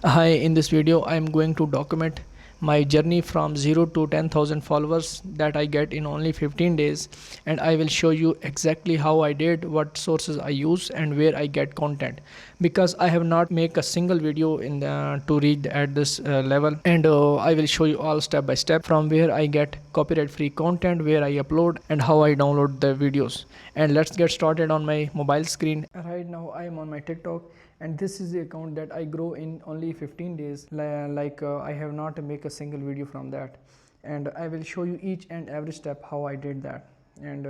Hi, in this video I am going to document my journey from 0 to 10,000 followers that I get in only 15 days, and I will show you exactly how I did, what sources I use and where I get content, because I have not make a single video in to reach at this level, and I will show you all step by step from where I get copyright free content, where I upload and how I download the videos. And let's get started on my mobile screen. Right now I am on my TikTok, and this is the account that I grow in only 15 days. I have not make a single video from that, and I will show you each and every step how I did that. And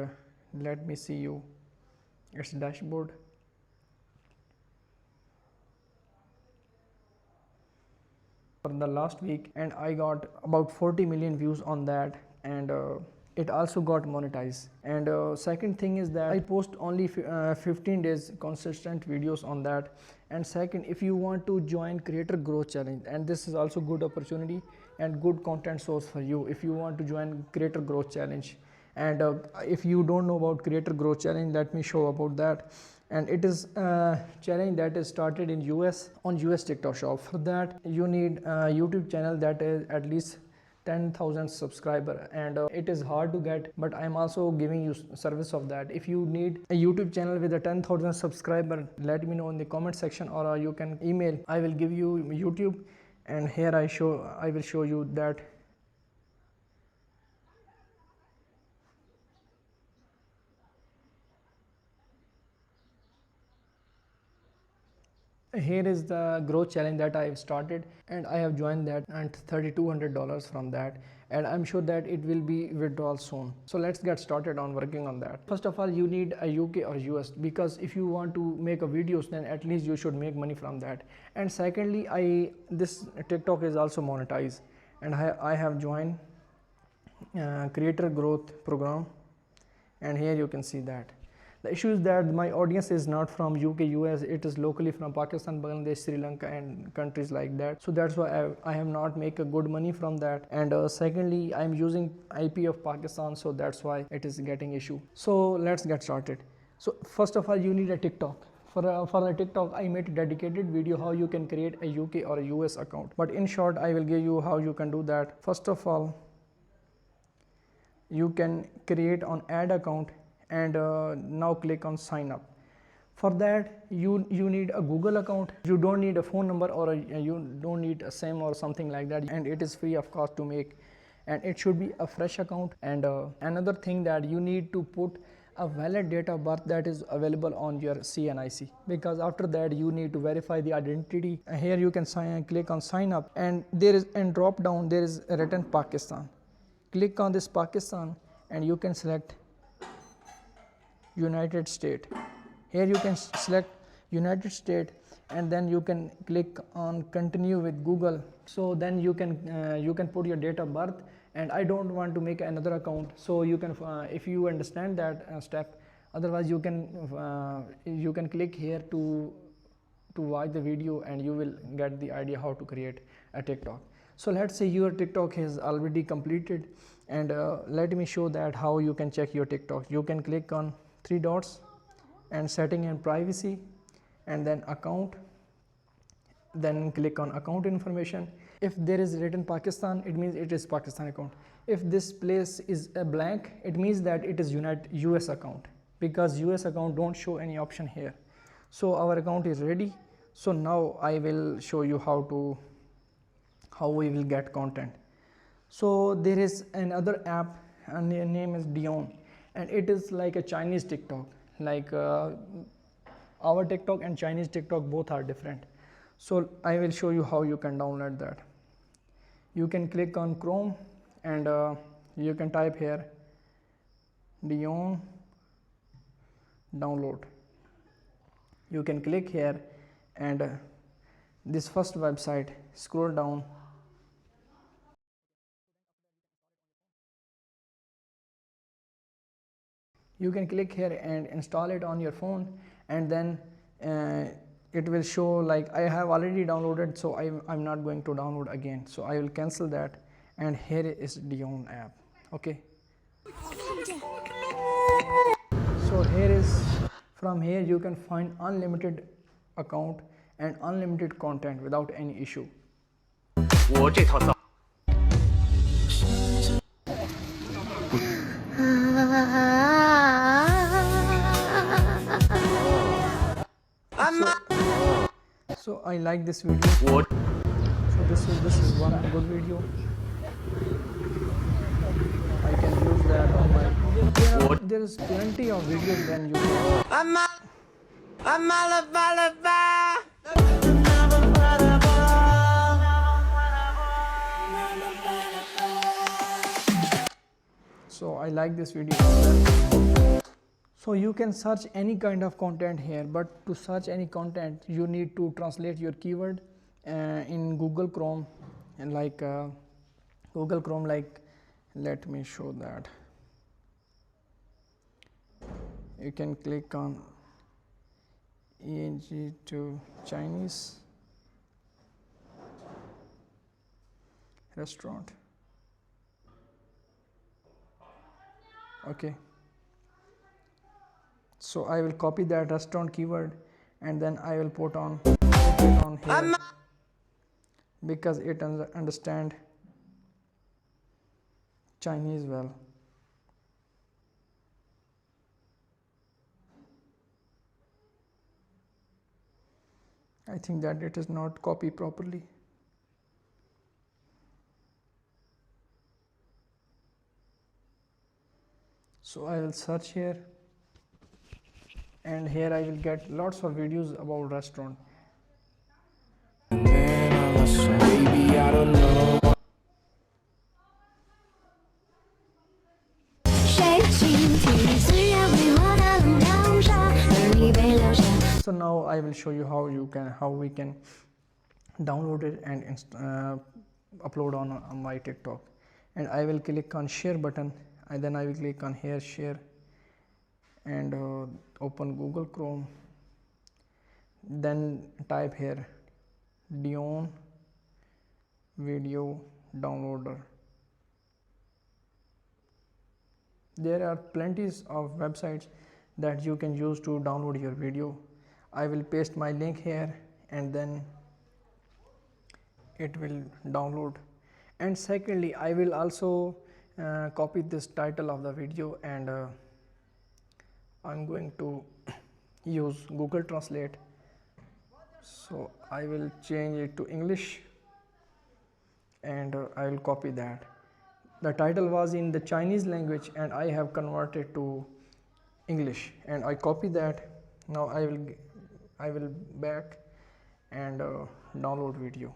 let me see you its dashboard. For the last week, and I got about 40 million views on that, and it also got monetized. And second thing is that I post only 15 days consistent videos on that. And second, if you want to join creator growth challenge, and this is also good opportunity and good content source for you if you want to join creator growth challenge. And if you don't know about creator growth challenge, let me show about that. And it is a challenge that is started in US on US TikTok shop. For that you need a YouTube channel that is at least 10,000 subscriber, and it is hard to get, but I'm also giving you service of that. If you need a YouTube channel with a 10,000 subscriber, let me know in the comment section, or you can email. I will give you YouTube, and here I will show you that. Here is the growth challenge that I have started, and I have joined that and $3,200 from that, and I'm sure that it will be withdrawal soon. So let's get started on working on that. First of all, you need a UK or US, because if you want to make a videos, then at least you should make money from that. And secondly, this TikTok is also monetized, and I have joined creator growth program, and here you can see that. The issue is that my audience is not from UK, US, it is locally from Pakistan, Bangladesh, Sri Lanka and countries like that. So that's why I have not make a good money from that. And secondly, I'm using IP of Pakistan, so that's why it is getting issue. So let's get started. So first of all, you need a TikTok. For a TikTok, I made a dedicated video how you can create a UK or a US account. But in short, I will give you how you can do that. First of all, you can create an ad account, and now click on sign up. For that you need a Google account. You don't need a phone number, or you don't need a SIM or something like that, and it is free of cost to make, and it should be a fresh account. And another thing that you need to put a valid date of birth that is available on your CNIC, because after that you need to verify the identity. Here you can click on sign up, and there is in drop down there is written Pakistan. Click on this Pakistan, and you can select United States. Here you can select United States, and then you can click on continue with Google. So then you can put your date of birth, and I don't want to make another account, so you can if you understand that step. Otherwise you can click here to watch the video, and you will get the idea how to create a TikTok. So let's say your TikTok is already completed, and let me show that how you can check your TikTok. You can click on three dots and setting and privacy, and then account, then click on account information. If there is written Pakistan, it means it is Pakistan account. If this place is a blank, it means that it is US account, because US account don't show any option here. So our account is ready. So now I will show you how we will get content. So there is another app, and the name is Douyin, and it is like a Chinese TikTok. Like our TikTok and Chinese TikTok both are different. So I will show you how you can download that. You can click on Chrome, and you can type here Douyin download. You can click here, and this first website, scroll down. You can click here and install it on your phone, and then it will show like I have already downloaded, so I'm not going to download again, so I will cancel that. And here is Douyin app. Okay, so here is, from here you can find unlimited account, and unlimited content without any issue. So I like this video. So this is one good video. I can use that on my. There is plenty of videos when you can. So I like this video. So you can search any kind of content here, but to search any content you need to translate your keyword in Google Chrome, and like Google Chrome, like let me show that. You can click on ENG to Chinese restaurant. Okay, so I will copy that restaurant keyword and then I will put it on here because it understand Chinese well. I think that it is not copied properly. So I will search here, and here I will get lots of videos about restaurant. Baby, I don't know. So now I will show you how we can download it and upload on my TikTok. And I will click on share button, and then I will click on here share, and open Google Chrome. Then type here Douyin video downloader. There are plenty of websites that you can use to download your video. I will paste my link here, and then it will download. And secondly, I will also copy this title of the video, and I'm going to use Google Translate. So I will change it to English, and I will copy that. The title was in the Chinese language and I have converted to English, and I copy that. Now I will back and download video.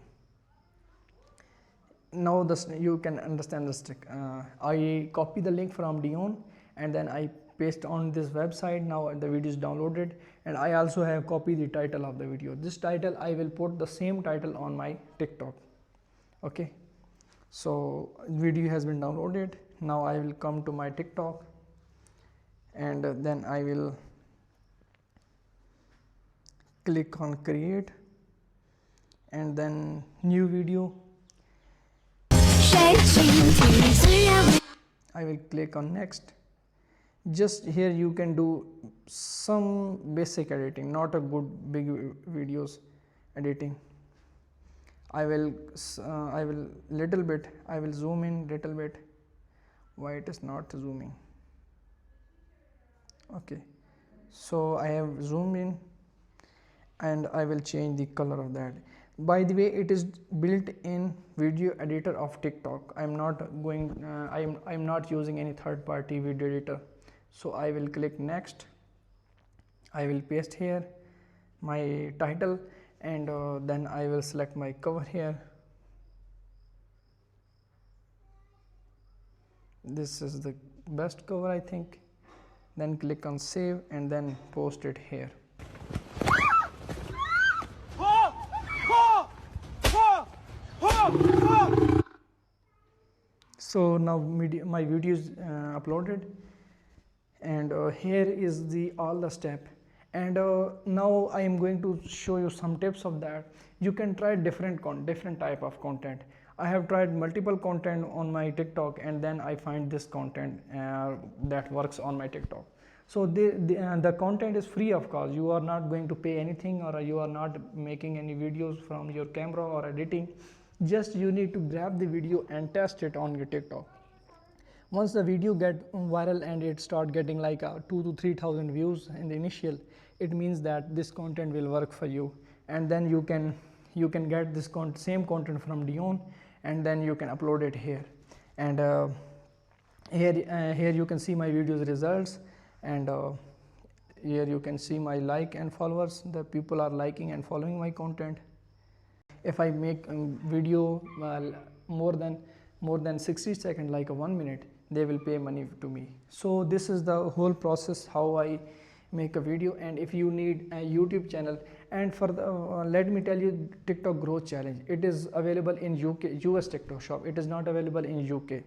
Now you can understand this trick. I copy the link from Douyin and then I paste on this website. Now the video is downloaded, and I also have copied the title of the video. This title I will put the same title on my TikTok. Okay, so video has been downloaded. Now I will come to my TikTok, and then I will click on create, and then new video. I will click on next. Just here you can do some basic editing, not a good big videos editing. I will little bit, I will zoom in little bit. Why it is not zooming? Okay, so I have zoomed in, and I will change the color of that. By the way, it is built in video editor of TikTok. I'm not using any third party video editor. So I will click next. I will paste here my title, and then I will select my cover here. This is the best cover, I think. Then click on save, and then post it here. So now my video is uploaded, and here is all the step. And now I am going to show you some tips of that. You can try different type of content. I have tried multiple content on my TikTok, and then I find this content that works on my TikTok. So the content is free of cost. You are not going to pay anything, or you are not making any videos from your camera or editing. Just you need to grab the video and test it on your TikTok. Once the video get viral and it start getting like 2 to 3,000 views in the initial, it means that this content will work for you, and then you can get this same content from Douyin, and then you can upload it here. And here you can see my videos results, and here you can see my like and followers. The people are liking and following my content. If I make video more than 60 seconds, like a 1 minute, they will pay money to me. So this is the whole process how I make a video. And if you need a YouTube channel, and for the let me tell you, TikTok growth challenge, it is available in US TikTok shop. It is not available in UK.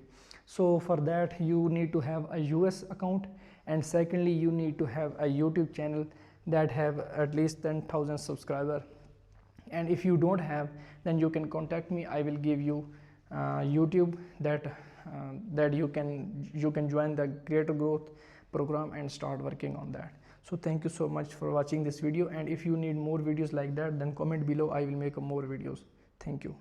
So for that you need to have a US account, and secondly you need to have a YouTube channel that have at least 10,000 subscribers. And if you don't have, then you can contact me. I will give you YouTube that you can join the Creator Growth program and start working on that. So thank you so much for watching this video, and if you need more videos like that, then comment below. I will make more videos. Thank you.